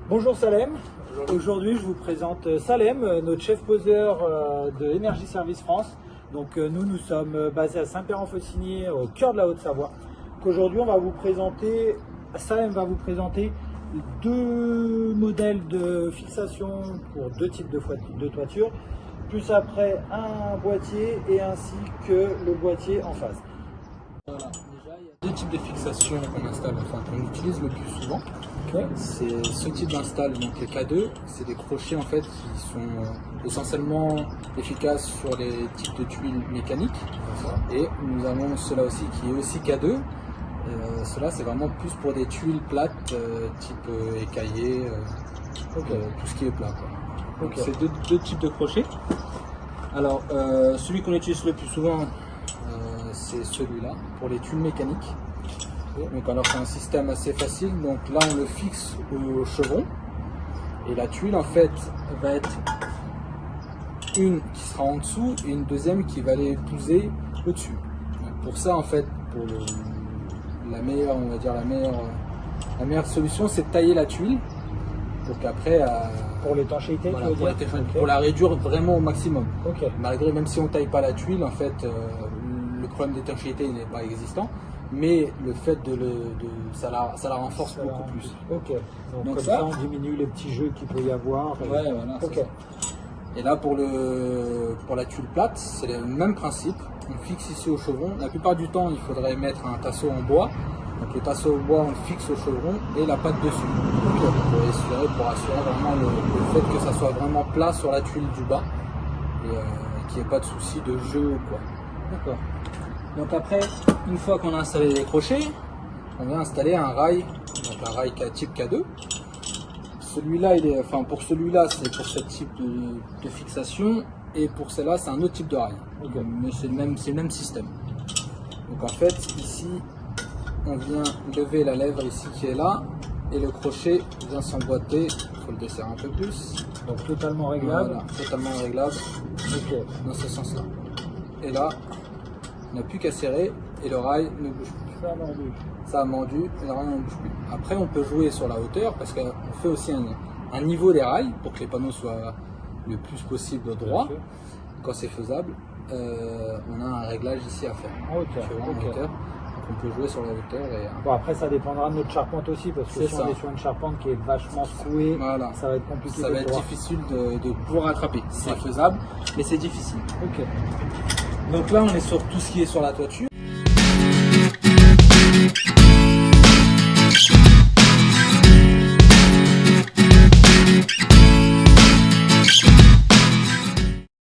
Bonjour Salem, aujourd'hui je vous présente Salem, notre chef poseur de Énergie Service France. Donc nous sommes basés à Saint-Péray-en-Faucigny, au cœur de la Haute-Savoie. Aujourd'hui Salem va vous présenter deux modèles de fixation pour deux types de toiture, plus après un boîtier et ainsi que le boîtier en face. Voilà, déjà il y a deux types de fixation qu'on installe, enfin qu'on utilise le plus souvent. Okay. C'est ce type d'install, donc les K2, c'est des crochets en fait qui sont essentiellement efficaces sur les types de tuiles mécaniques. Et nous avons cela aussi qui est aussi K2. Cela c'est vraiment plus pour des tuiles plates type écaillé, tout ce qui est plat, quoi. Okay. C'est deux types de crochets. Alors celui qu'on utilise le plus souvent c'est celui-là pour les tuiles mécaniques. Donc alors c'est un système assez facile, donc là on le fixe au chevron et la tuile en fait va être une qui sera en dessous et une deuxième qui va aller épouser au-dessus. Pour ça en fait, pour la meilleure meilleure solution c'est de tailler la tuile pour qu'après pour l'étanchéité, voilà, pour la réduire vraiment au maximum. Okay. Malgré même si on taille pas la tuile en fait le problème d'étanchéité n'est pas existant. Mais le fait ça la renforce beaucoup plus. Ok. Donc comme ça, on diminue les petits jeux qu'il peut y avoir. Et... Ouais, voilà. Okay. Et là, pour la tuile plate, c'est le même principe. On fixe ici au chevron. La plupart du temps, il faudrait mettre un tasseau en bois. Donc le tasseau en bois, on le fixe au chevron et la patte dessus. Pour assurer vraiment le fait que ça soit vraiment plat sur la tuile du bas et qu'il n'y ait pas de souci de jeu ou quoi. D'accord. Donc après, une fois qu'on a installé les crochets, on va installer un rail, donc un rail type K2. Celui-là, pour celui-là, c'est pour ce type de fixation, et pour celle-là, c'est un autre type de rail. Okay. Mais c'est le même système. Donc en fait, ici, on vient lever la lèvre ici qui est là, et le crochet vient s'emboîter. Il faut le desserrer un peu plus. Donc totalement réglable. Voilà, totalement réglable. Okay. Dans ce sens-là. Et là, on n'a plus qu'à serrer et le rail ne bouge plus. Ça a mordu et le rail ne bouge plus. Après on peut jouer sur la hauteur parce qu'on fait aussi un niveau des rails pour que les panneaux soient le plus possible droit quand c'est faisable. On a un réglage ici à faire. En hauteur. Donc on peut jouer sur la hauteur. Bon, après ça dépendra de notre charpente aussi parce que si on est sur une charpente qui est vachement secouée, voilà, ça va être compliqué. Ça va être difficile de pouvoir rattraper. C'est faisable mais c'est difficile. Ok. Donc là on est sur tout ce qui est sur la toiture.